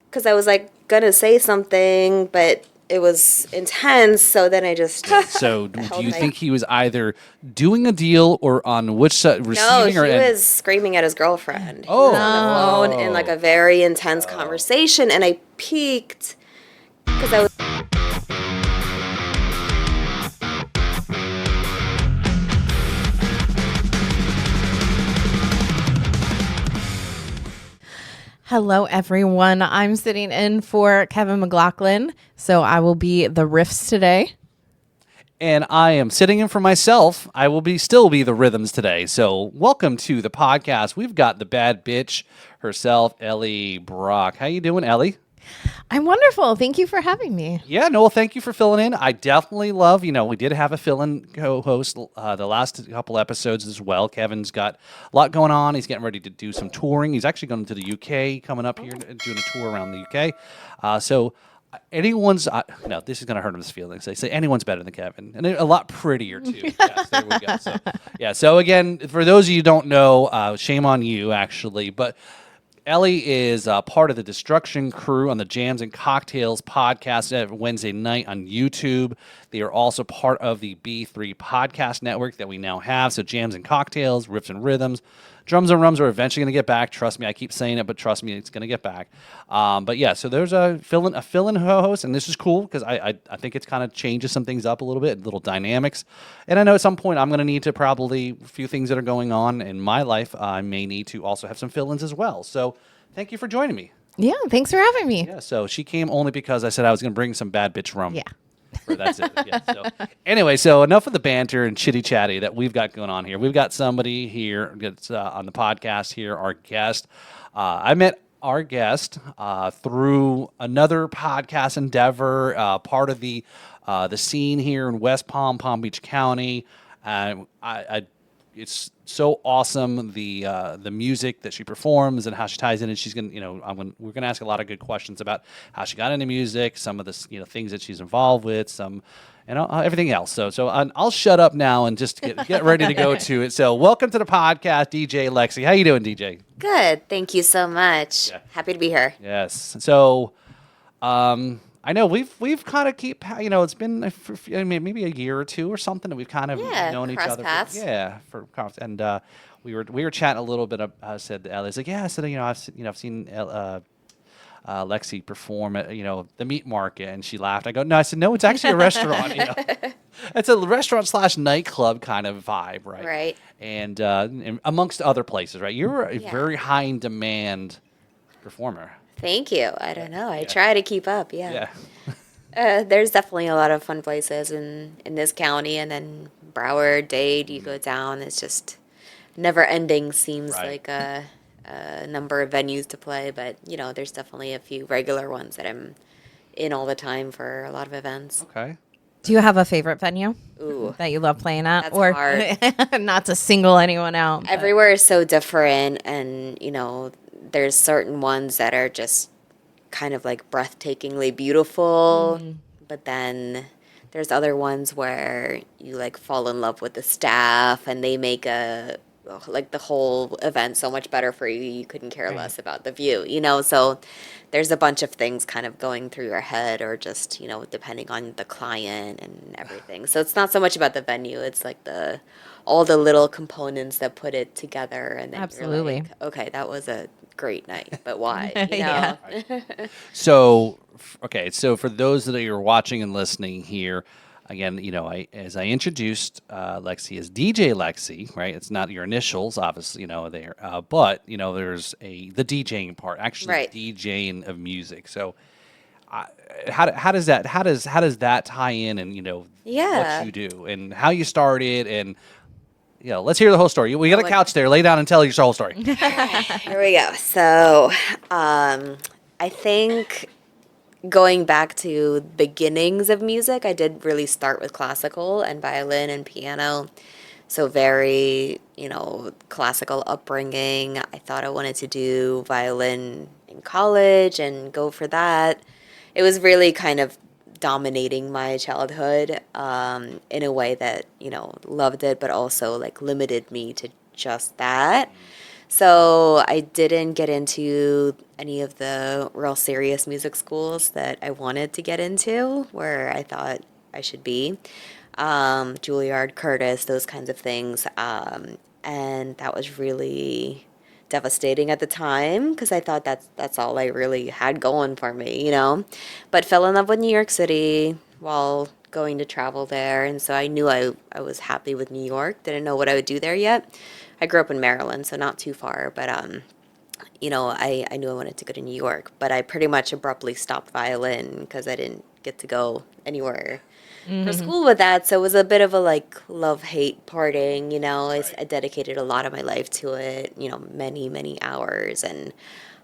because I was like gonna say something, but it was intense. So then I just So do you think he was either doing a deal or on which side, no, receiving he or was screaming at his girlfriend. He Oh. was on the phone in like a very intense conversation, and I peeked because I was. Hello, everyone. I'm sitting in for Kevin McLaughlin, so I will be the Riffs today. And I am sitting in for myself. I will still be the Rhythms today. So welcome to the podcast. We've got the bad bitch herself, Elly Brock. How you doing, Elly? I'm wonderful. Thank you for having me. Yeah, no, well, thank you for filling in. I definitely love, we did have a fill-in co-host the last couple episodes as well. Kevin's got a lot going on. He's getting ready to do some touring. He's actually going to the UK coming up here, doing a tour around the UK. So anyone's, no, this is going to hurt his feelings. They say anyone's better than Kevin, and a lot prettier too. Yes, there we go. So, yeah, so again, for those of you who don't know, shame on you, actually, but Elly is part of the Destruction crew on the Jams and Cocktails podcast every Wednesday night on YouTube. They are also part of the B3 podcast network that we now have. So Jams and Cocktails, Riffs and Rhythms, Drums and Rums are eventually going to get back. Trust me, I keep saying it, but trust me, it's going to get back. But yeah, so there's a fill-in host, and this is cool because I think it's kind of changes some things up a little bit, little dynamics. And I know at some point I'm going to need to probably a few things that are going on in my life. I may need to also have some fill-ins as well. So thank you for joining me. Yeah, thanks for having me. Yeah, so she came only because I said I was going to bring some bad bitch rum. Yeah. That's it. Yeah. So anyway, so enough of the banter and chitty chatty that we've got going on here. We've got somebody here that's on the podcast here, our guest. I met our guest through another podcast endeavor, part of the scene here in West Palm Beach County. It's so awesome the music that she performs and how she ties in, and she's gonna we're gonna ask a lot of good questions about how she got into music, some of the things that she's involved with, some everything else. So I'll shut up now and just get ready to go to it. So welcome to the podcast, DJ Lexey. How you doing, DJ? Good. Thank you so much. Yeah. Happy to be here. Yes. So I know we've kind of it's been maybe a year or two or something that we've kind of known each other. Paths. And we were chatting a little bit. I said to Elly, like, yeah, I said, I've seen Lexey perform at the meat market, and she laughed. I go, no, I said, no, it's actually a restaurant. It's a restaurant / nightclub kind of vibe, right? Right. And amongst other places, right? You're a very high in demand performer. Thank you. I don't know. I try to keep up. Yeah. There's definitely a lot of fun places in this county, and then Broward, Dade, you go down. It's just never ending. Seems like a number of venues to play, but there's definitely a few regular ones that I'm in all the time for a lot of events. Okay. Do you have a favorite venue Ooh, that you love playing at? that's or hard. not to single anyone out? but- Everywhere is so different, and there's certain ones that are just kind of like breathtakingly beautiful, but then there's other ones where you like fall in love with the staff and they make the whole event so much better for you. You couldn't care less about the view, so there's a bunch of things kind of going through your head, or just depending on the client and everything. So it's not so much about the venue, it's like all the little components that put it together, and then Absolutely. you're like, okay, that was a great night, but why? Yeah. So for those that are watching and listening here, again, as I introduced Lexey as DJ Lexey, right? It's not your initials, obviously, there, but there's the DJing part, actually, Right. DJing of music. So, how does that tie in, and what you do and how you started, and let's hear the whole story. We got a couch there. Lay down and tell your whole story. Here we go. So I think going back to beginnings of music, I did really start with classical and violin and piano. So very, classical upbringing. I thought I wanted to do violin in college and go for that. It was really kind of dominating my childhood in a way that, loved it, but also like limited me to just that. So I didn't get into any of the real serious music schools that I wanted to get into, where I thought I should be. Juilliard, Curtis, those kinds of things. And that was really devastating at the time because I thought that's all I really had going for me, you know. But fell in love with New York City while going to travel there, and so I knew I was happy with New York. Didn't know what I would do there yet. I grew up in Maryland, so not too far, but I knew I wanted to go to New York, but I pretty much abruptly stopped violin because I didn't get to go anywhere for school with that. So it was a bit of a like love hate parting, you know. I dedicated a lot of my life to it, you know, many, many hours. And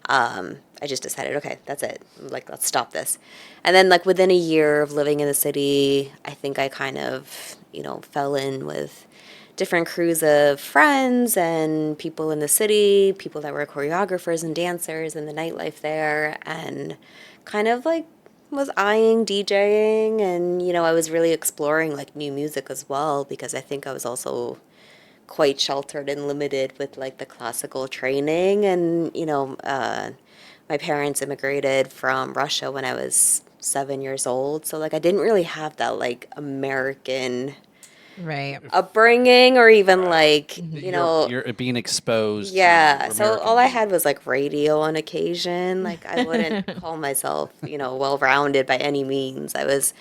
I just decided, okay, that's it. Like, let's stop this. And then, like, within a year of living in the city, I think I kind of, you know, fell in with different crews of friends and people in the city, people that were choreographers and dancers and the nightlife there, and kind of like was eyeing DJing. And, you know, I was really exploring like new music as well because I think I was also quite sheltered and limited with like the classical training. And, you know, my parents immigrated from Russia when I was 7 years old. So, like, I didn't really have that like American Right. upbringing or even like, you know, You're being exposed to yeah. So American all I music. had was like radio on occasion. Like, I wouldn't call myself, you know, well rounded by any means. I was,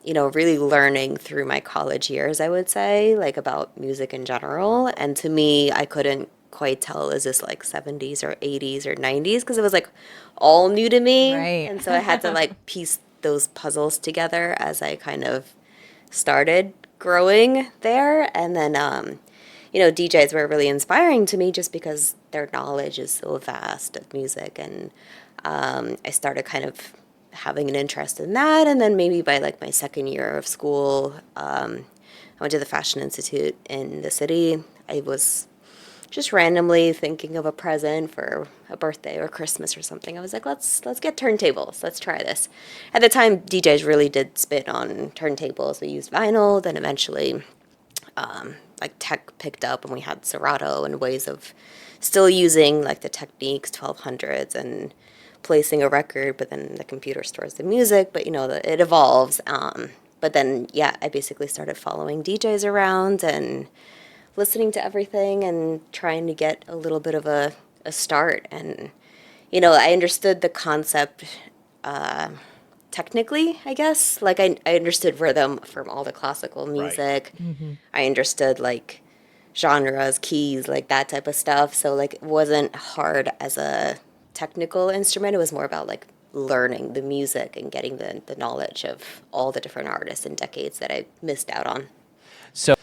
you know, really learning through my college years, I would say, like about music in general. And to me, I couldn't quite tell, is this like 70s or 80s or 90s? Because it was like all new to me. Right. And so I had to like piece those puzzles together as I kind of started growing there. And then, you know, DJs were really inspiring to me just because their knowledge is so vast of music. And I started kind of having an interest in that. And then maybe by like my second year of school, I went to the Fashion Institute in the city. I was just randomly thinking of a present for a birthday or Christmas or something. I was like, let's get turntables. Let's try this. At the time, DJs really did spit on turntables. We used vinyl. Then eventually, like tech picked up, and we had Serato and ways of still using like the Techniques 1200s and placing a record. But then the computer stores the music. But you know, it evolves. But then, yeah, I basically started following DJs around and listening to everything and trying to get a little bit of a start. And, you know, I understood the concept technically, I guess. Like, I understood rhythm from all the classical music. I understood, like, genres, keys, like that type of stuff. So, like, it wasn't hard as a technical instrument. It was more about, like, learning the music and getting the knowledge of all the different artists and decades that I missed out on. So,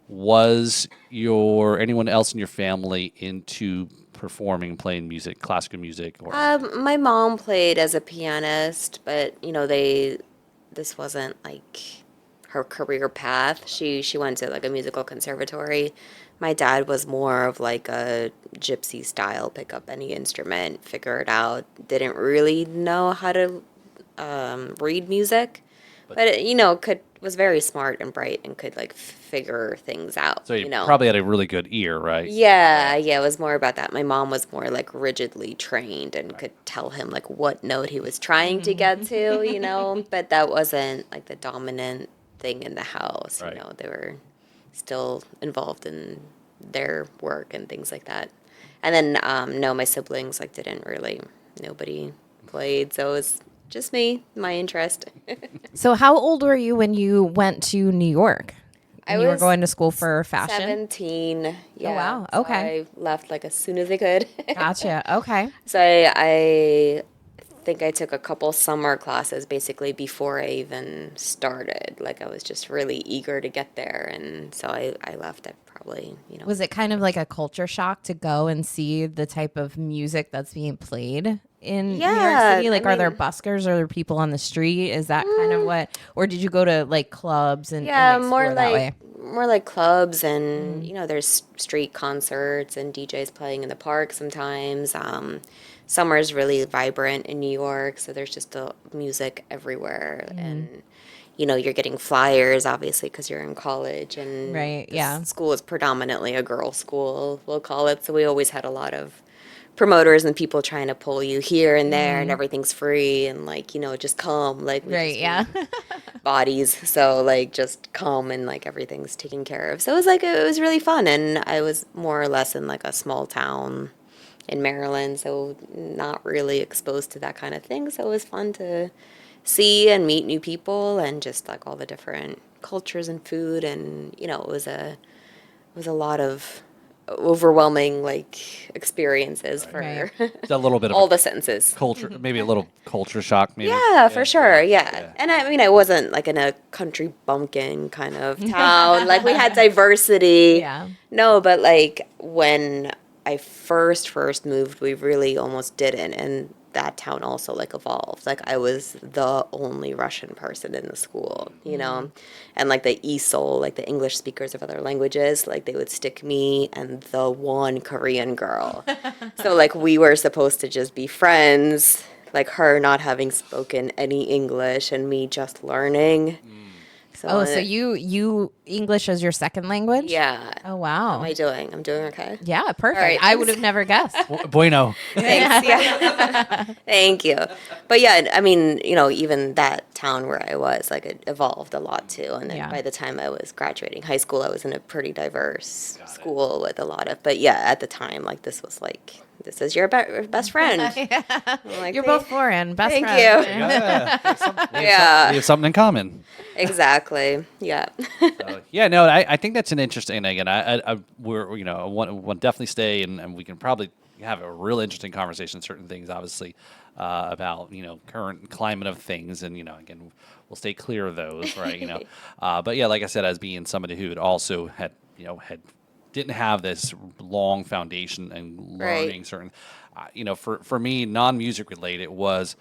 was anyone else in your family into performing, playing music, classical music, or My mom played as a pianist, but you know, this wasn't like her career path. She went to like a musical conservatory. My dad was more of like a gypsy style, pick up any instrument, figure it out. Didn't really know how to read music, but you know, was very smart and bright and could like figure things out. so you You know. probably had a really good ear, right? Yeah, yeah, it was more about that. My mom was more like rigidly trained and could tell him like what note he was trying to get to, you know, but that wasn't like the dominant thing in the house, Right. you know. They were still involved in their work and things like that. And then no, my siblings like didn't really, nobody played, so it was just me, my interest. So how old were you when you went to New York? I And you were was going to school for fashion? 17. Yeah. wow, So okay. I left like as soon as I could. Gotcha. Okay. So I think I took a couple summer classes basically before I even started. Like I was just really eager to get there, and so I left at probably, you know. Was it kind of like a culture shock to go and see the type of music that's being played in New York Yeah, City? Like, I are there mean, buskers? Are there people on the street? Is that kind of what, or did you go to like clubs and yeah, explore that way? more like clubs, and you know, there's street concerts and DJs playing in the park sometimes. Summer's really vibrant in New York, so there's just music everywhere. And you're getting flyers, obviously, because you're in college, and Right, yeah. school is predominantly a girls' school, we'll call it. So we always had a lot of promoters and people trying to pull you here and there, and everything's free, and like, just come, like we Right, just yeah. need bodies, so like just come and like everything's taken care of. So it was like it was really fun, and I was more or less in like a small town in Maryland, so not really exposed to that kind of thing. So it was fun to see and meet new people and just like all the different cultures and food, and it was a lot of overwhelming like experiences for Right. It's a little bit of all a the senses. culture, maybe a little culture shock, maybe. Yeah, for sure. Yeah. yeah. And I mean, I wasn't like in a country bumpkin kind of town. Like we had diversity. Yeah. No, but like when I first moved, we really almost didn't. And that town also like evolved. Like I was the only Russian person in the school, and like the ESOL, like the English speakers of other languages, like they would stick me and the one Korean girl. So like we were supposed to just be friends, like her not having spoken any English and me just learning. Oh, so you English as your second language? Yeah. Oh, How wow. am I doing? I'm doing okay. Yeah, perfect. All right, I would thanks. have never guessed. Bueno. Thanks. Yeah. Thank you. But yeah, I mean, even that town where I was, like it evolved a lot too. And then Yeah. by the time I was graduating high school, I was in a pretty diverse school with a lot of, but yeah, at the time, like this was like, this is your best friend. I'm like, You're both foreign. Best Thank friend. you. Yeah. Yeah. We have something in common. Exactly. Yeah. Yeah, no, I think that's an interesting. Again, we're I want to definitely stay, and we can probably have a real interesting conversation. Certain things, obviously, about current climate of things, and again, we'll stay clear of those, right? But yeah, like I said, as being somebody who had also had didn't have this long foundation and learning Right. certain, for me, non-music related was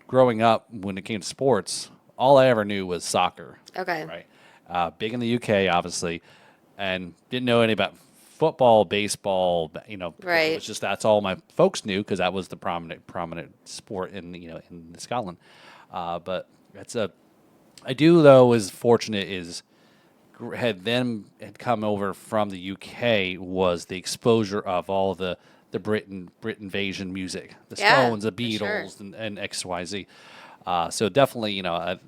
growing up when it came to sports. All I ever knew was soccer. Okay. Right. Big in the UK, obviously, and didn't know any about football, baseball. It Right. was just that's all my folks knew because that was the prominent sport in Scotland. But I do though was fortunate had come over from the UK was the exposure of all the Brit invasion music, the Yeah, Stones, the for sure. Beatles, and XYZ. So definitely,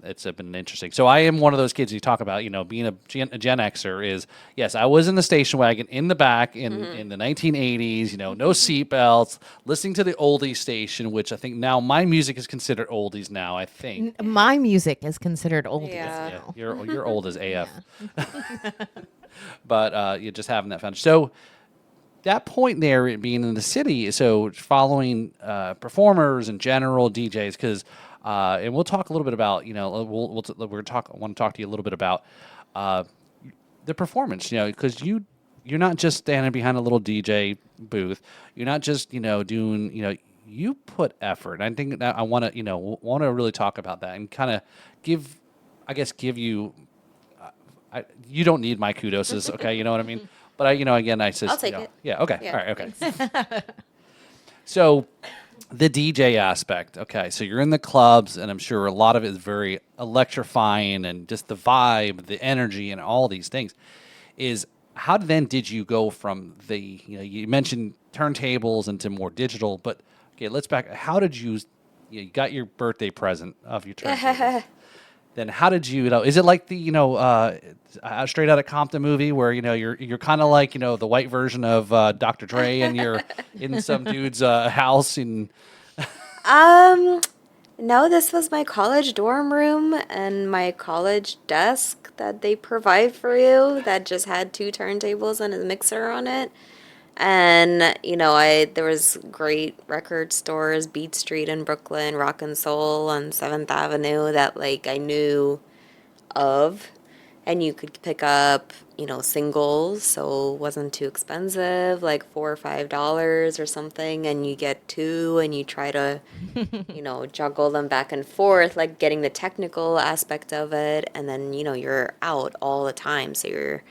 it's been interesting. So I am one of those kids you talk about, being a Gen Xer is, yes, I was in the station wagon in the back in the 1980s, no seatbelts, listening to the oldies station, which I think now my music is considered oldies now, I think. My music is considered oldies. Yeah. now. You're old as AF. But you're just having that fun. So that point there, it being in the city, so following performers in general, DJs, because and we'll talk a little bit about I want to talk to you a little bit about the performance, because you're not just standing behind a little DJ booth, you're not just doing you put effort. And I think that I want to really talk about that and kind of give you. You don't need my kudos, okay? You know what I mean? But again, I says, I'll take it. Yeah. Okay. Yeah, All right. Okay. So, the DJ aspect. Okay. So you're in the clubs, and I'm sure a lot of it is very electrifying, and just the vibe, the energy, and all these things. Is how then did you go from the you mentioned turntables into more digital, but okay, let's back. How did you got your birthday present of your turntables? Then how did you is it like the Straight Outta Compton movie where you're kind of like the white version of Dr. Dre and you're in some dude's house and No, this was my college dorm room and my college desk that they provide for you that just had two turntables and a mixer on it. And there was great record stores, Beat Street in Brooklyn, Rock and Soul on 7th Avenue that like I knew of, and you could pick up singles, so it wasn't too expensive, like $4 or $5 or something, and you get two and you try to juggle them back and forth, like getting the technical aspect of it, and then you're out all the time, so you're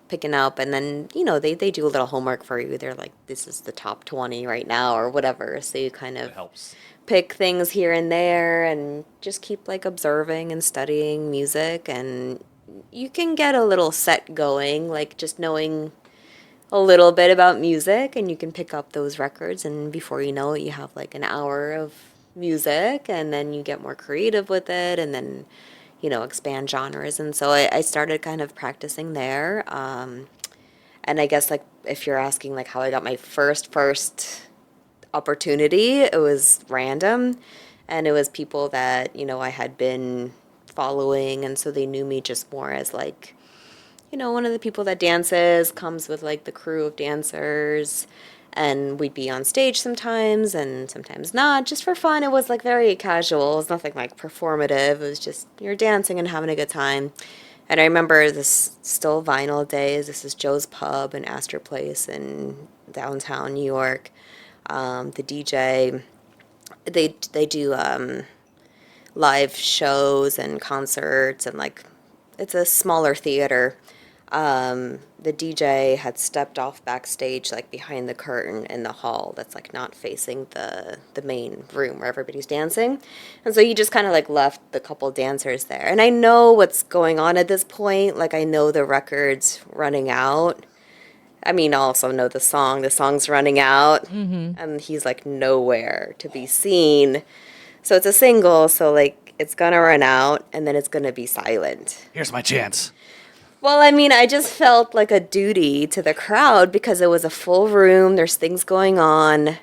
picking up, and then they do a little homework for you. They're like, this is the top 20 right now or whatever, so you kind of it helps. pick things here and there and just keep like observing and studying music, and you can get a little set going, like just knowing a little bit about music, and you can pick up those records, and before you know it, you have like an hour of music, and then you get more creative with it, and then expand genres. And so I started kind of practicing there. And I guess like if you're asking like how I got my first opportunity, it was random, and it was people that I had been following, and so they knew me just more as like one of the people that dances, comes with like the crew of dancers, and we'd be on stage sometimes and sometimes not, just for fun. It was like very casual. It was nothing like performative. It was just you're dancing and having a good time. And I remember this still vinyl days. This is Joe's Pub in Astor Place in downtown New York. The DJ, they do live shows and concerts, and like it's a smaller theater. The DJ had stepped off backstage, like behind the curtain in the hall that's like not facing the main room where everybody's dancing. And so he just kind of like left the couple dancers there. And I know what's going on at this point. Like I know the record's running out. I mean, I also know the song's running out, and he's like nowhere to be seen. So it's a single, so like it's gonna run out and then it's gonna be silent. Here's my chance. Well, I mean, I just felt like a duty to the crowd because it was a full room, there's things going on,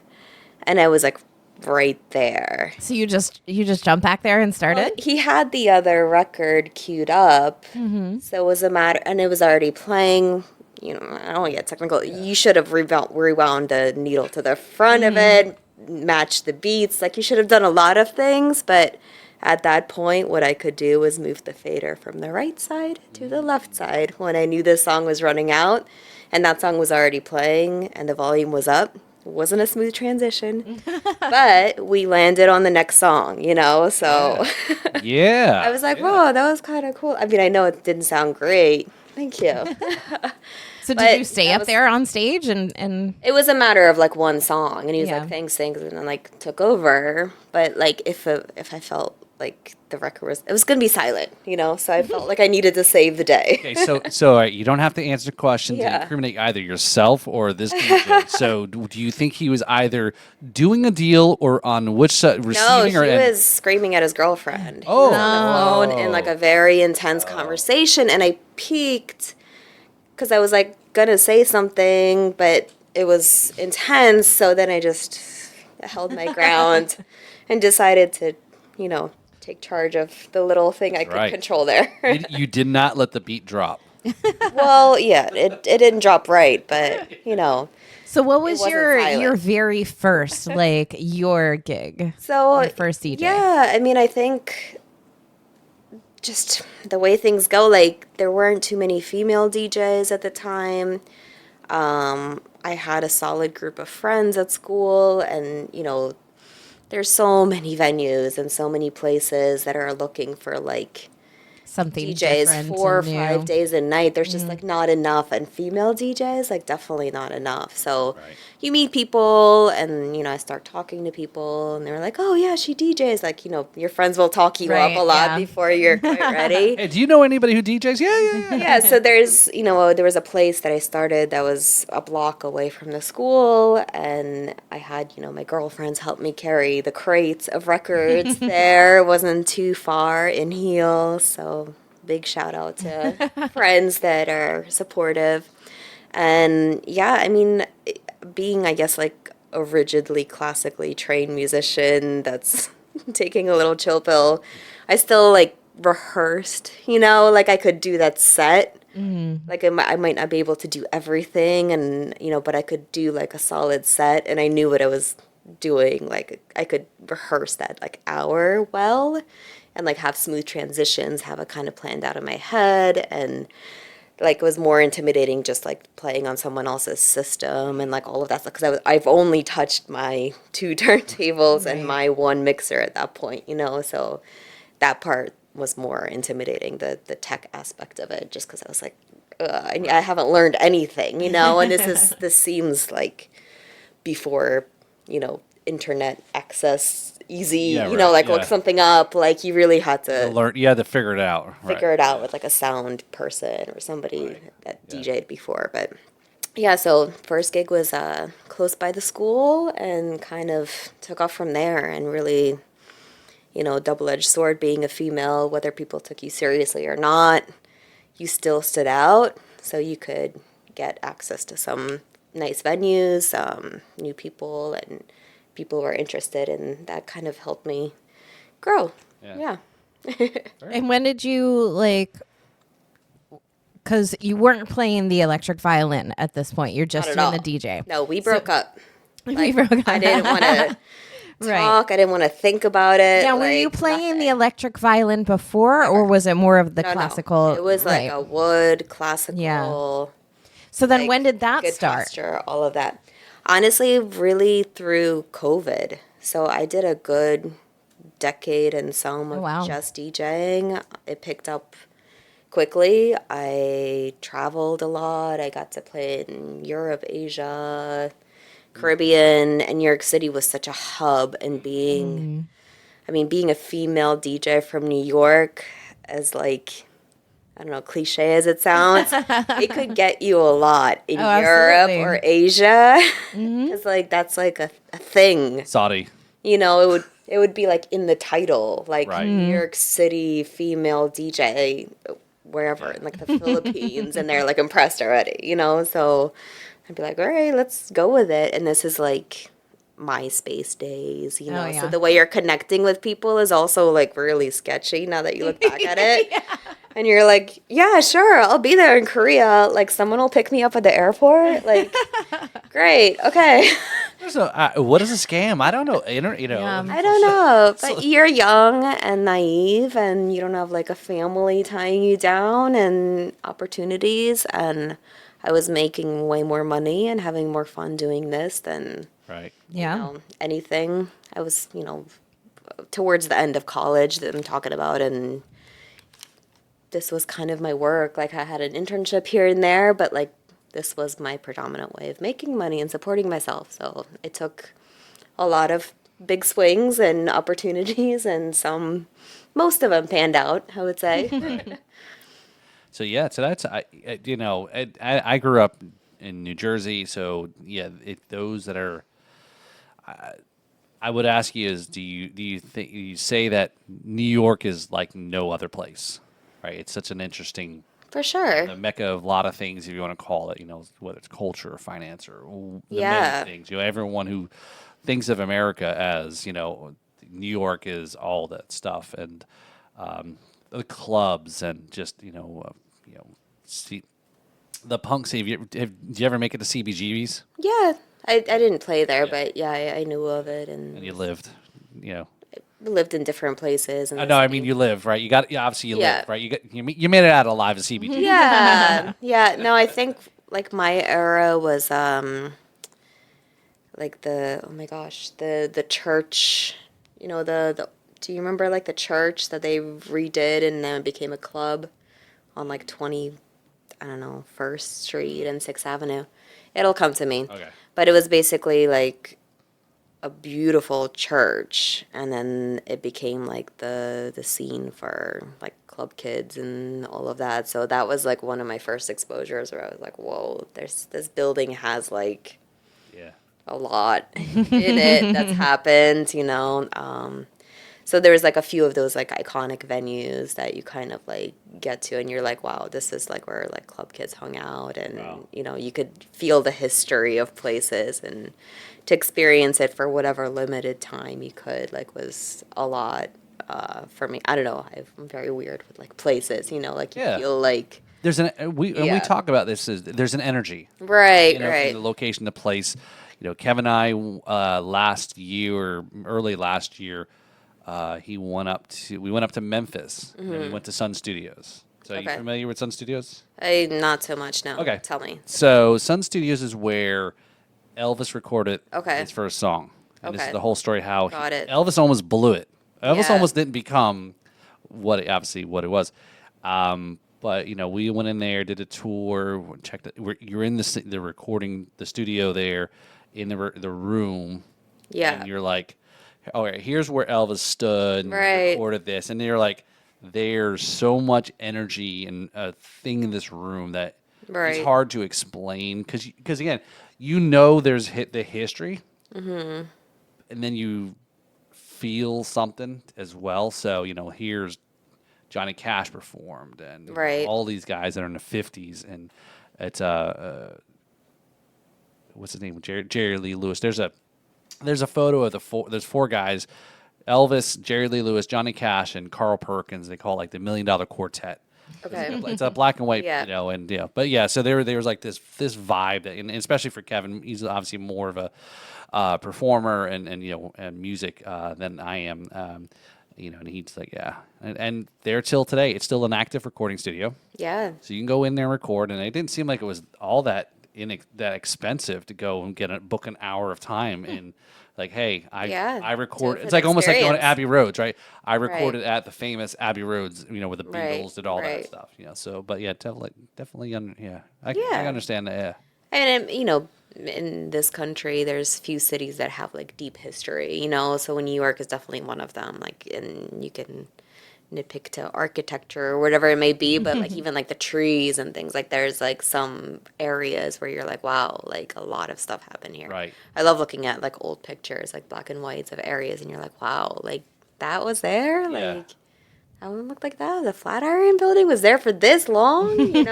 and I was like right there. So you just jump back there and started? Well, he had the other record queued up, so it was a matter, and it was already playing. I don't want to get technical. You should have rewound the needle to the front of it, match the beats. Like you should have done a lot of things, but at that point, what I could do was move the fader from the right side to the left side when I knew this song was running out, and that song was already playing and the volume was up. It wasn't a smooth transition, but we landed on the next song, so Yeah. I was like, whoa, that was kind of cool. I mean, I know it didn't sound great. Thank you. So But did you stay that up there on stage and It was a matter of like one song, and he was Yeah. like, thanks, and then like took over. But like if I felt like the record was gonna be silent, so I felt like I needed to save the day. Okay, so all right, you don't have to answer questions Yeah. and incriminate either yourself or this DJ. So do you think he was either doing a deal or on which side, No, receiving he or was screaming at his girlfriend. He Oh. was on the phone in like a very intense conversation, and I peeked because I was like gonna say something, but it was intense. So then I just held my ground and decided to, take charge of the little thing I could right. control there. you did not let the beat drop? Well, yeah, it didn't drop right, but So what was wasn't your silent. very first like your gig? So Your first DJ. Yeah, I mean, I think just the way things go, like there weren't too many female DJs at the time. I had a solid group of friends at school, and there's so many venues and so many places that are looking for like Something DJs different 4 or and new. 5 days a night. There's just like not enough, and female DJs like definitely not enough. So Right. you meet people, and I start talking to people, and they're like, "Oh yeah, she DJs." Like your friends will talk you Right, up a lot yeah. before you're quite ready. Hey, do you know anybody who DJs? Yeah. Yeah, so there was a place that I started that was a block away from the school, and I had, my girlfriends help me carry the crates of records there. It wasn't too far in heels, so big shout out to friends that are supportive. And yeah, I mean, being, I guess, like a rigidly classically trained musician that's taking a little chill pill, I still like rehearsed, like I could do that set. Like I might not be able to do everything, and but I could do like a solid set, and I knew what I was doing. Like I could rehearse that like hour well, and like have smooth transitions, have it kind of planned out in my head, and like it was more intimidating just like playing on someone else's system and like all of that stuff, because I've only touched my 2 turntables and my 1 mixer at that point, so that part was more intimidating, the tech aspect of it, just because I was like, I haven't learned anything, and this seems like before internet access easy, Yeah, like right, look something up. Like you really had to learn. You had to figure it out. figure Right. it out with like a sound person or somebody Right. that Yeah. DJ'd before. But yeah, so first gig was close by the school and kind of took off from there and really, double-edged sword being a female, whether people took you seriously or not, you still stood out. So you could get access to some nice venues, new people, and people were interested, and that kind of helped me grow. Yeah. And when did you because you weren't playing the electric violin at this point. You're just Not at doing all. the DJ. No, we broke up. We broke up. I didn't want to Right. talk. I didn't want to think about it. Now, were you like, playing the nothing. electric violin before, or was it more of the No, classical? no. It was like right. a wood, classical. So then like, when did that good start? posture, all of that. Honestly, really through COVID. So I did a good decade and some of wow. just DJing. It picked up quickly. I traveled a lot. I got to play in Europe, Asia, Caribbean, and New York City was such a hub. And being a female DJ from New York, as like, I don't know, cliche as it sounds, it could get you a lot in Europe absolutely. or Asia. Because like that's like a thing. Saudi. It would be like in the title, like Right. New York City female DJ, wherever, in like the Philippines, and they're like impressed already, So I'd be like, all right, let's go with it. And this is like MySpace days, yeah. So the way you're connecting with people is also like really sketchy now that you look back at it. And you're like, yeah, sure, I'll be there in Korea. Like someone will pick me up at the airport. Like, great, okay. What is a scam? I don't know. I don't know, but you're young and naive, and you don't have like a family tying you down and opportunities. And I was making way more money and having more fun doing this than Right. Yeah. anything. I was, towards the end of college that I'm talking about, and this was kind of my work. Like I had an internship here and there, but like this was my predominant way of making money and supporting myself. So it took a lot of big swings and opportunities, and most of them panned out, I would say. So yeah, so that's I grew up in New Jersey, so yeah, those that are. I would ask you is do you say that New York is like no other place, right? It's such an interesting. For sure. The mecca of a lot of things, if you want to call it, whether it's culture or finance or the Yeah. many things. Everyone who thinks of America as, New York is all that stuff, and the clubs and just, see the punk scene. Did you ever make it to CBGBs? Yeah. I didn't play there, but yeah, I knew of it. And you lived, lived in different places. I know. I mean, you live, right? Obviously you Yeah. live, right? You made it out alive to CBG. Yeah. Yeah. No, I think like my era was like oh my gosh, the church, the do you remember like the church that they redid and then it became a club on like 1st Street and 6th Avenue? It'll come to me. Okay. But it was basically like a beautiful church, and then it became like the scene for like club kids and all of that. So that was like one of my first exposures where I was like, whoa, this building has like Yeah. a lot in it that's happened, So there was like a few of those like iconic venues that you kind of like get to, and you're like, wow, this is like where like club kids hung out, and Wow. you could feel the history of places, and to experience it for whatever limited time you could like was a lot for me. I don't know. I'm very weird with like places, like you Yeah. feel like There's when we Yeah. talk about this there's an energy. right, From right. the location, the place. Kevin and I early last year, we went up to Memphis and we went to Sun Studios. So are you Okay. familiar with Sun Studios? Not so much now. Okay. Tell me. So Sun Studios is where Elvis recorded Okay. his first song. And this Okay. is the whole story how Got it. Elvis almost blew it. Elvis Yeah. almost didn't become what it was. But we went in there, did a tour, checked it. You're in the recording, the studio there, in the room. Yeah. And you're like, okay, here's where Elvis stood and Right. recorded this, and you're like, there's so much energy and a thing in this room that it's Right. hard to explain because again, you know, there's the history, and then you feel something as well. So here's Johnny Cash performed, and Right. all these guys that are in the 50s, and it's what's his name, Jerry Lee Lewis. There's a photo of there's four guys: Elvis, Jerry Lee Lewis, Johnny Cash, and Carl Perkins. They call it like the $1 Million Quartet. Okay. It's a black and white, Yeah. and but yeah. So there was like this vibe, that, and especially for Kevin, he's obviously more of a performer and music than I am. And he's like, yeah, and there till today, it's still an active recording studio. Yeah. So you can go in there and record, and it didn't seem like it was all that that expensive to go and book an hour of time in. Like, hey, I record. Do it for It's the like almost like going to experience. Abbey Roads, right? I recorded at the famous Abbey Roads, where the Right, Beatles did all that right. stuff, So, but yeah, definitely, I Yeah. understand that. Yeah, And in this country, there's few cities that have like deep history, So New York is definitely one of them. Like, and you can nitpick to architecture or whatever it may be, but like even like the trees and things, like there's like some areas where you're like, wow, like a lot of stuff happened here. Right. I love looking at like old pictures, like black and whites of areas, and you're like, wow, like that was there, Yeah. like that one looked like that. The Flatiron Building was there for this long, It's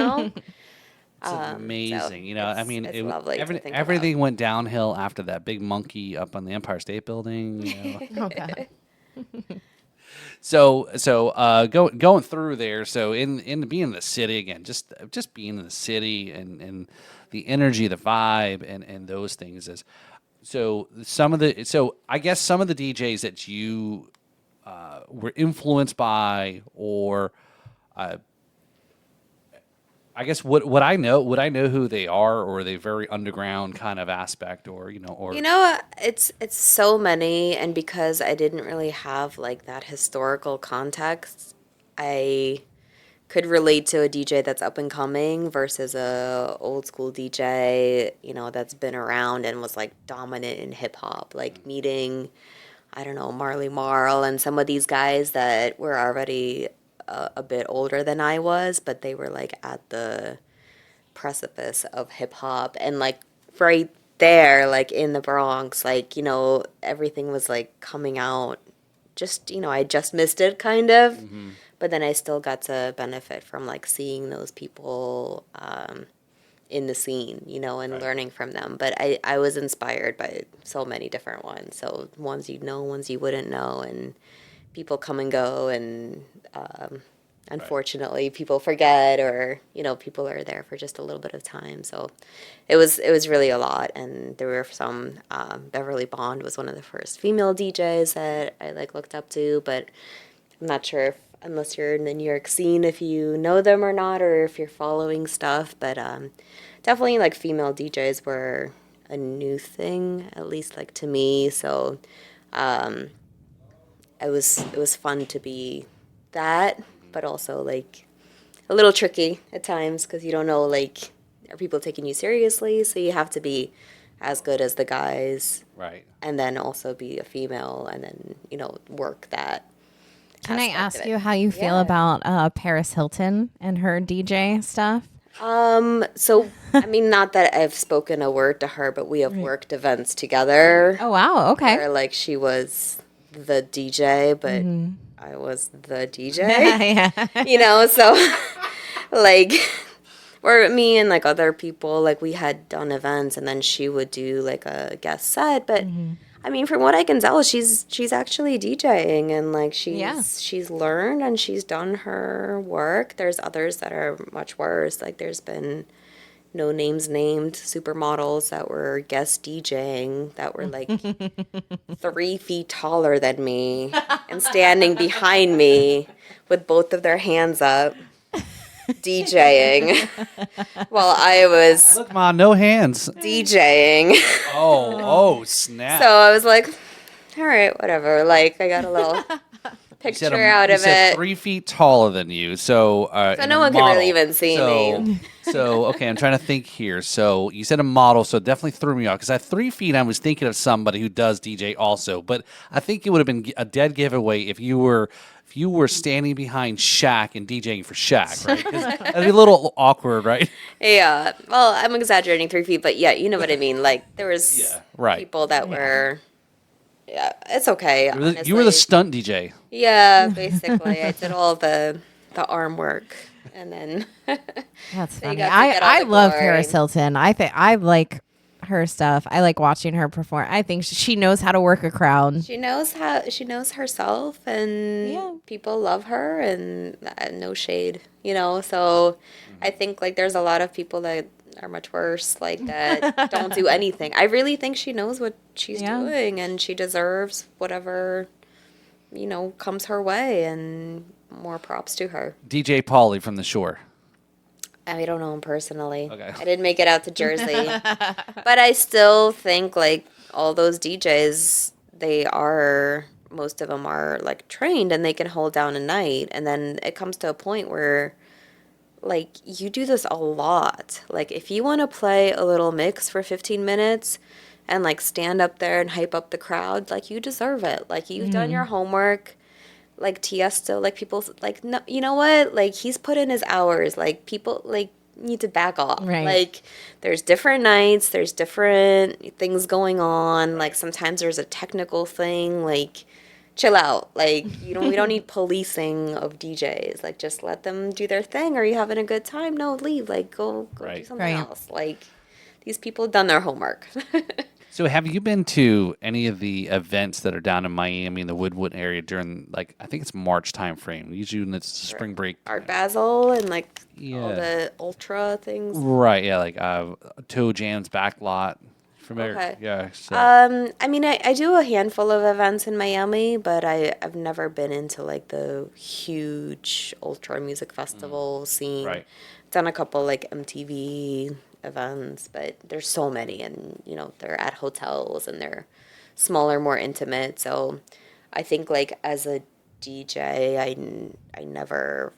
amazing. I mean, it's lovely to think about. everything went downhill after that big monkey up on the Empire State Building. Oh, God. So going through there. So in being in the city again, just being in the city and the energy, the vibe, and those things is. So I guess some of the DJs that you were influenced by, or I guess would I know who they are, or are they very underground kind of aspect, or It's so many, and because I didn't really have like that historical context, I could relate to a DJ that's up and coming versus a old school DJ, that's been around and was like dominant in hip hop, like meeting, I don't know, Marley Marl and some of these guys that were already a bit older than I was, but they were like at the precipice of hip hop, and like right there, like in the Bronx, like, everything was like coming out. Just, I just missed it kind of, but then I still got to benefit from like seeing those people in the scene, and Right. learning from them. But I was inspired by so many different ones. So ones you'd know, ones you wouldn't know, and people come and go, and unfortunately people forget, or people are there for just a little bit of time. So it was really a lot, and there were some Beverly Bond was one of the first female DJs that I like looked up to, but I'm not sure if, unless you're in the New York scene, if you know them or not, or if you're following stuff. But definitely like female DJs were a new thing, at least like to me. So it was fun to be that, but also like a little tricky at times, because you don't know, like, are people taking you seriously? So you have to be as good as the guys, Right. and then also be a female, and then work that. Can I aspect ask of it. you how you feel Yeah. about Paris Hilton and her DJ stuff? So I mean, not that I've spoken a word to her, but we have worked events together. Oh, wow. Okay. Where like she was the DJ, but I was the DJ. Yeah. So like, or me and like other people, like we had done events, and then she would do like a guest set. But I mean, from what I can tell, she's actually DJing, and like she's learned and she's done her work. There's others that are much worse. Like there's been no names named supermodels that were guest DJing that were like 3 feet taller than me and standing behind me with both of their hands up DJing while I was Look, Ma, no hands. DJing. Oh, snap. So I was like, all right, whatever. Like I got a little You said picture out you of said it. 3 feet taller than you, so So no one could really even see me. So, okay, I'm trying to think here. So, you said a model, so it definitely threw me off because at 3 feet, I was thinking of somebody who does DJ also. But I think it would have been a dead giveaway if you were standing behind Shaq and DJing for Shaq, right? 'Cause that'd be a little awkward, right? Yeah. Well, I'm exaggerating 3 feet, but yeah, you know what I mean. Like there was Yeah, right. people that were. Yeah, it's okay. You were the Honestly. stunt DJ. Yeah, basically, I did all the arm work, and then That's they funny. got to get all I the love glory. Paris Hilton. I think I like her stuff. I like watching her perform. I think she knows how to work a crowd. She knows herself, and Yeah. people love her, and no shade, you know. So I think like there's a lot of people that are much worse, like that don't do anything. I really think she knows what she's Yeah. doing, and she deserves whatever, comes her way, and more props to her. DJ Pauly from the Shore. I don't know him personally. Okay. I didn't make it out to Jersey. But I still think, like, all those DJs, most of them are, like, trained and they can hold down a night. And then it comes to a point where, like, you do this a lot. Like, if you want to play a little mix for 15 minutes and, like, stand up there and hype up the crowd, like, you deserve it. Like, you've done your homework. Like Tiesto, like people, like, no, you know what? Like he's put in his hours. Like people, like need to back off. Right. Like there's different nights, there's different things going on. Like sometimes there's a technical thing. Like chill out. Like we don't need policing of DJs. Like just let them do their thing. Are you having a good time? No, leave. Like go Right. do something Right. else. Like these people have done their homework. So, have you been to any of the events that are down in Miami in the Woodwood area during, like, I think it's March time frame? Usually, when it's spring break. Art Basel and like all Yeah. the ultra things. Right. Yeah. Like Toe Jam's back lot. Familiar? Okay. Yeah. So. I mean, I do a handful of events in Miami, but I've never been into like the huge ultra music festival scene. Right. Done a couple like MTV events, but there's so many, and they're at hotels and they're smaller, more intimate. So I think like as a DJ, I never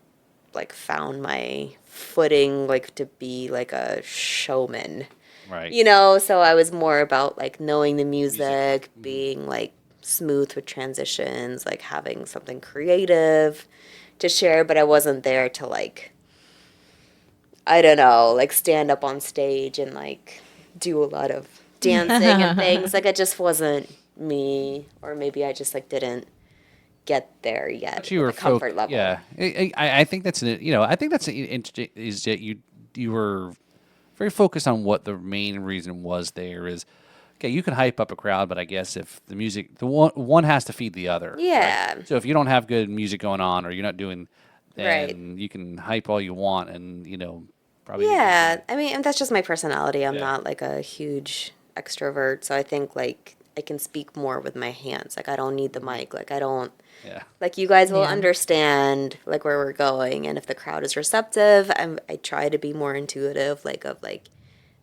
like found my footing like to be like a showman. Right. So I was more about like knowing the music, being like smooth with transitions, like having something creative to share, but I wasn't there to like, I don't know, like stand up on stage and like do a lot of dancing and things. Like it just wasn't me, or maybe I just like didn't get there yet. But you with were the comfort level. Yeah. I think that's I think that's interesting is that you were very focused on what the main reason was there is. Okay, you can hype up a crowd, but I guess if the music, the one has to feed the other. Yeah. Right? So if you don't have good music going on, or you're not doing, then Right. you can hype all you want, and probably. Yeah, I mean, and that's just my personality. I'm Yeah. not like a huge extrovert, so I think like I can speak more with my hands. Like I don't need the mic. Like I don't. Yeah. Like you guys will Yeah. understand like where we're going, and if the crowd is receptive, I try to be more intuitive.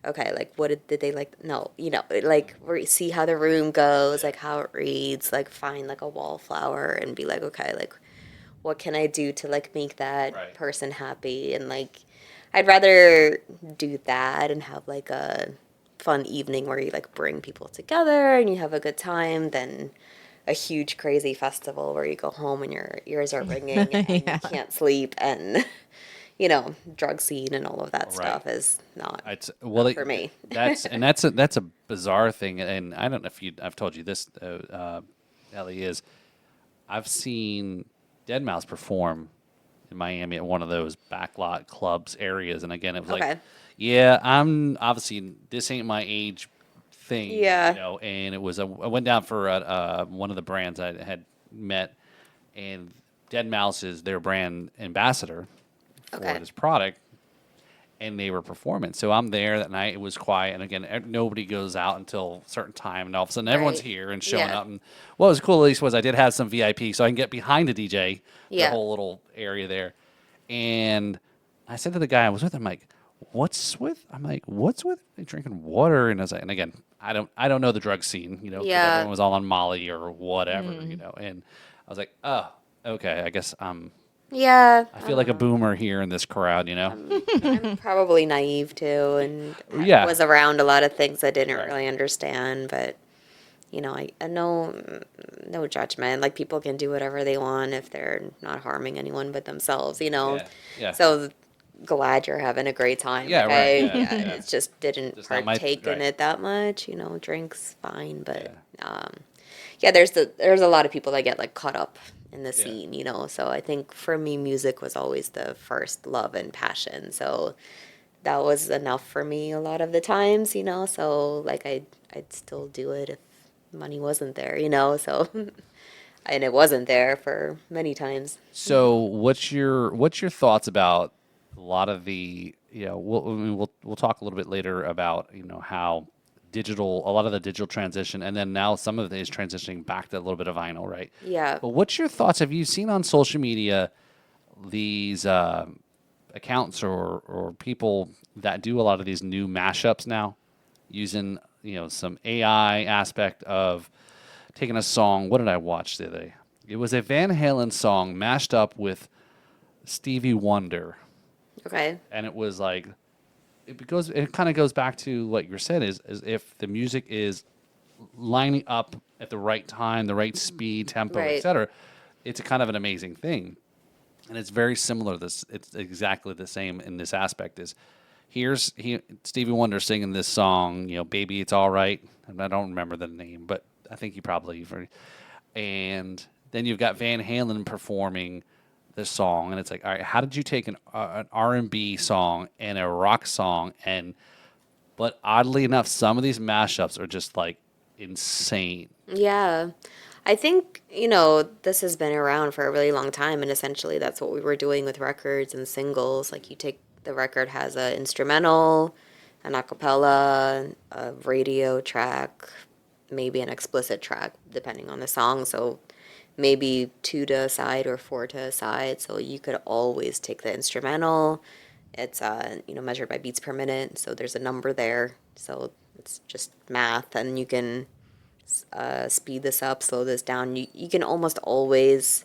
Okay, like what did they like? No, like see how the room goes, like how it reads, like find like a wallflower and be like, okay, like what can I do to like make that Right. person happy? And like I'd rather do that and have like a fun evening where you like bring people together and you have a good time than a huge crazy festival where you go home and your ears are ringing and Yeah. you can't sleep, and drug scene and all of that stuff is not for me. That's a bizarre thing, and I don't know if I've told you this, Ellie, is I've seen Dead Mouse perform in Miami at one of those backlot clubs areas, and again, it was Okay. like, yeah, I'm obviously this ain't my age thing, Yeah. and it was I went down for one of the brands I had met, and Dead Mouse is their brand ambassador for Okay. this product, and they were performing. So I'm there that night. It was quiet, and again, nobody goes out until a certain time, and all of a sudden everyone's Right. here and showing Yeah. up. And what was cool at least was I did have some VIP, so I can get behind the DJ, the Yeah. whole little area there. And I said to the guy I was with, I'm like, what's with drinking water? And I was like, and again, I don't know the drug scene, 'cause Yeah. everyone was all on Molly or whatever, and I was like, oh, okay, I guess I'm Yeah, I feel like a boomer here in this crowd, I'm probably naive too, and I Yeah. was around a lot of things I didn't Right. really understand. But I know no judgment. Like people can do whatever they want if they're not harming anyone but themselves. Yeah. Yeah. So glad you're having a great time. Yeah, Like right, I, yeah, yeah, yeah. it just didn't Just not my partake in right. it that much. Drinks fine, but Yeah. yeah, there's a lot of people that get like caught up in the Yeah. scene. So I think for me, music was always the first love and passion. So that was enough for me a lot of the times. So like I'd still do it if money wasn't there. So and it wasn't there for many times. So, what's your thoughts about a lot of the we'll talk a little bit later about how a lot of the digital transition, and then now some of it is transitioning back to a little bit of vinyl, right? Yeah. But what's your thoughts? Have you seen on social media these accounts or people that do a lot of these new mashups now, using some AI aspect of taking a song? What did I watch the other day? It was a Van Halen song mashed up with Stevie Wonder, Okay. and it was like it kind of goes back to what you said is if the music is lining up at the right time, the right speed, tempo, Right. etc. It's a kind of an amazing thing, and it's very similar. It's exactly the same in this aspect. Is Stevie Wonder singing this song, "Baby It's All Right," and I don't remember the name, but I think you probably. And then you've got Van Halen performing this song, and it's like, all right, how did you take an R&B song and a rock song, but oddly enough, some of these mashups are just like insane. Yeah. I think, this has been around for a really long time, and essentially that's what we were doing with records and singles. Like you take the record has an instrumental, an a cappella, a radio track, maybe an explicit track, depending on the song. So maybe two to a side or four to a side. So you could always take the instrumental. It's measured by beats per minute, so there's a number there. So it's just math, and you can speed this up, slow this down. You can almost always,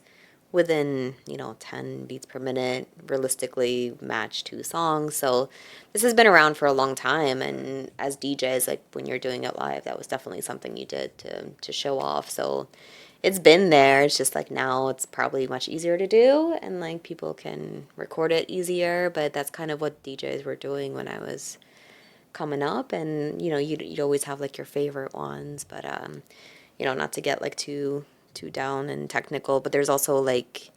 within 10 beats per minute, realistically match two songs. So this has been around for a long time, and as DJs, like when you're doing it live, that was definitely something you did to show off. So it's been there. It's just like now it's probably much easier to do, and like people can record it easier. But that's kind of what DJs were doing when I was coming up. And you'd always have like your favorite ones, but not to get like too down and technical, but there's also like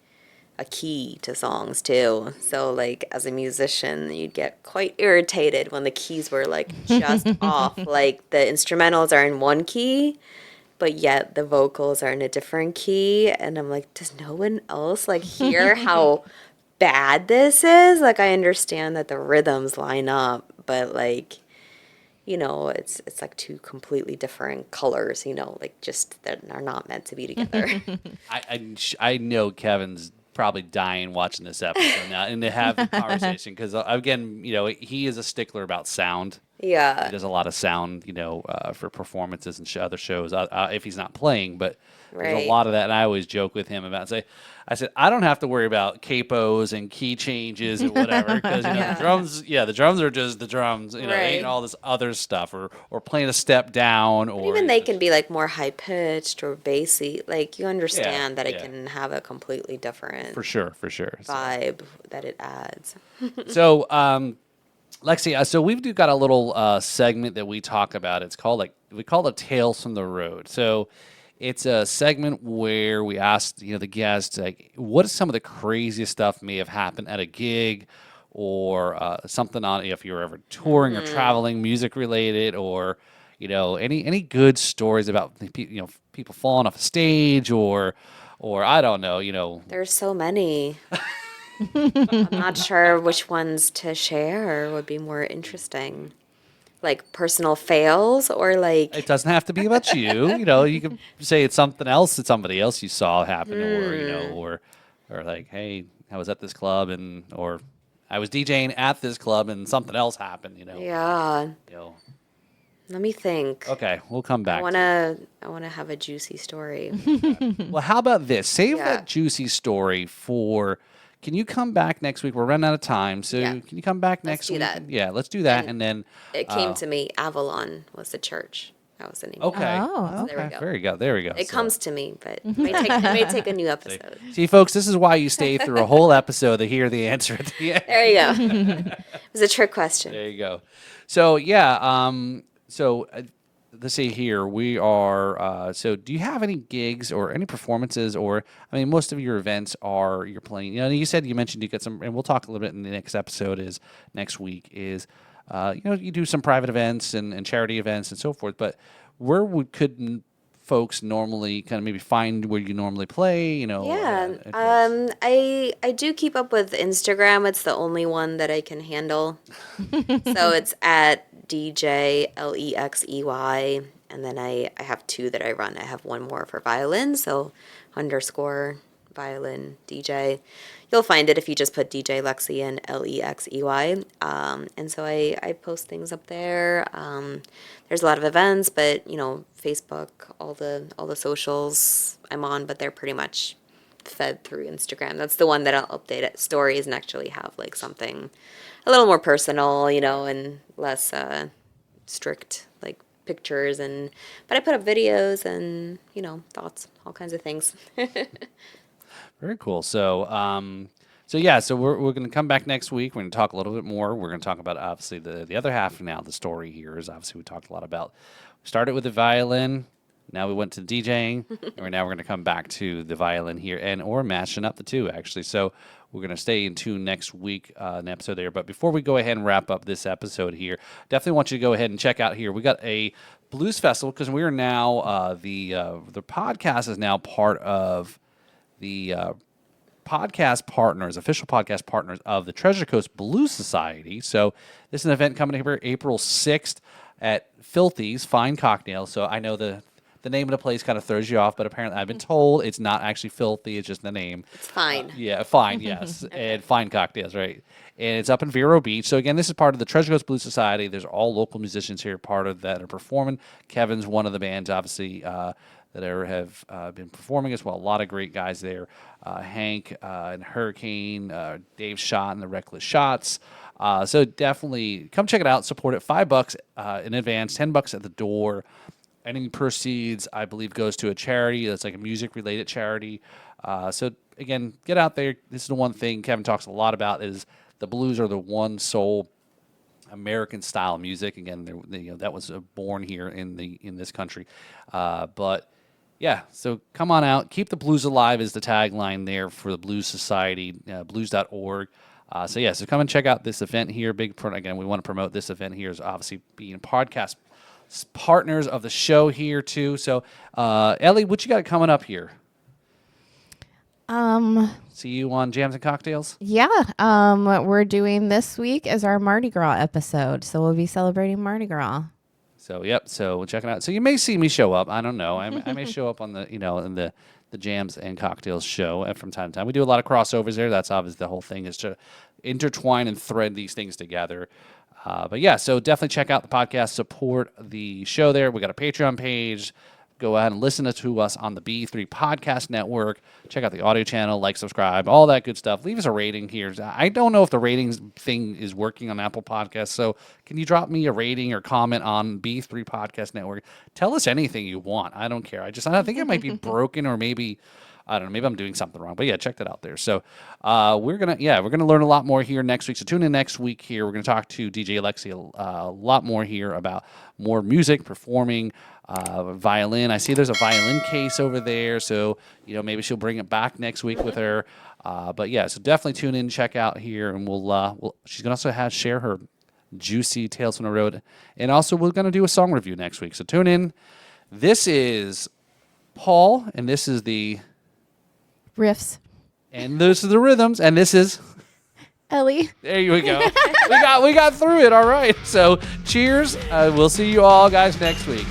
a key to songs too. So like as a musician, you'd get quite irritated when the keys were like just off. Like the instrumentals are in one key, but yet the vocals are in a different key, and I'm like, does no one else like hear how bad this is? Like I understand that the rhythms line up, but like it's like two completely different colors, like just that are not meant to be together. I know Kevin's probably dying watching this episode now, and to have the conversation because again, he is a stickler about sound. He Yeah. does a lot of sound, for performances and other shows if he's not playing. But there's a Right. lot of that, and I always joke with him about I said I don't have to worry about capos and key changes and whatever because the drums, the drums are just the drums. They Right. ain't all this other stuff or playing a step down But or even they can be like more high pitched or bassy. Like you understand that it yeah. can have a completely different for sure. So. vibe that it adds. So, Lexi, so we've got a little segment that we talk about. It's called we call it Tales from the Road. So it's a segment where we ask the guests what is some of the craziest stuff may have happened at a gig or something on if you're ever touring or traveling, music related, or any good stories about people falling off a stage or I don't know. There's so many. I'm not sure which ones to share would be more interesting. Like personal fails or like It doesn't have to be about you. You can say it's something else that somebody else you saw happen, or like, hey, I was at this club or I was DJing at this club and something else happened. yeah. Let me think. Okay, we'll come back. I wanna have a juicy story. Well, how about this? Save Yeah. that juicy story for can you come back next week? We're running out of time, so Yeah. can you come back Let's next do week? that. Yeah, let's do that, and then It came to me. Avalon was the church. That was the name. okay, Oh. There we okay, go. there we go. It So- comes to me, but it may take a new episode. See, folks, this is why you stay through a whole episode to hear the answer at the end. There you go. It was a trick question. There you go. So yeah, let's see here. We are. So, do you have any gigs or any performances, or I mean, most of your events are you're playing. You know, you mentioned you get some, and we'll talk a little bit in the next episode. Is next week is, you do some private events and charity events and so forth. But where could folks normally kind of maybe find where you normally play? You know. Yeah. I do keep up with Instagram. It's the only one that I can handle. So it's at DJ Lexey, and then I have 2 that I run. I have one more for violin, so _ violin DJ. You'll find it if you just put DJ Lexey and Lexey. And so I post things up there. There's a lot of events, but Facebook, all the socials I'm on, but they're pretty much fed through Instagram. That's the one that I'll update at stories and actually have like something a little more personal, and less strict like pictures but I put up videos and thoughts, all kinds of things. Very cool. So, so we're going to come back next week. We're going to talk a little bit more. We're going to talk about obviously the other half now. The story here is obviously we talked a lot about. We started with the violin. Now we went to DJing, and now we're going to come back to the violin here, or matching up the two actually. So we're going to stay in tune next week, an episode there. But before we go ahead and wrap up this episode here, definitely want you to go ahead and check out here. We got a blues festival because we are now the podcast is now part of the official podcast partners of the Treasure Coast Blues Society. So this is an event coming here April 6th at Filthy's Fine Cocktail. So I know the name of the place kind of throws you off, but apparently I've been told it's not actually filthy, it's just the name. It's fine. Fine, yes. And fine cocktails, right? And it's up in Vero Beach. So again, this is part of the Treasure Coast Blues Society. There's all local musicians here, part of that are performing. Kevin's one of the bands, obviously, that have been performing as well. A lot of great guys there. Hank and Hurricane, Dave Schott and the Reckless Shots. So definitely come check it out. Support it. $5 in advance, $10 at the door. Any proceeds, I believe, goes to a charity. That's like a music-related charity. So again, get out there. This is the one thing Kevin talks a lot about is the blues are the one sole American style music. Again, that was born here in this country. But yeah, so come on out. Keep the blues alive is the tagline there for the Blues Society, blues.org. So come and check out this event here. Again, we want to promote this event here as obviously being podcast partners of the show here too. So, Elly, what you got coming up here? See you on Jams and Cocktails? Yeah. We're doing this week as our Mardi Gras episode. So we'll be celebrating Mardi Gras. So, yep. So we'll check it out. So you may see me show up. I don't know. I may show up on the, in the Jams and Cocktails show from time to time. We do a lot of crossovers there. That's obviously the whole thing is to intertwine and thread these things together. But yeah, so definitely check out the podcast, support the show there. We got a Patreon page. Go ahead and listen to us on the B3 Podcast Network. Check out the audio channel, like, subscribe, all that good stuff. Leave us a rating here. I don't know if the ratings thing is working on Apple Podcasts, so can you drop me a rating or comment on B3 Podcast Network? Tell us anything you want. I don't care. I think it might be broken, or maybe I don't know. Maybe I'm doing something wrong, but yeah, check that out there. So we're gonna learn a lot more here next week. So tune in next week here. We're gonna talk to DJ Lexey a lot more here about more music, performing, violin. I see there's a violin case over there, so maybe she'll bring it back next week with her. But yeah, so definitely tune in, check out here, and she's gonna also share her juicy tales from the road, and also we're gonna do a song review next week. So tune in. This is Paul, and this is the Riffs. And this is the Rhythms, and this is Elly. There you go. we got through it. All right. So cheers. We'll see you all guys next week.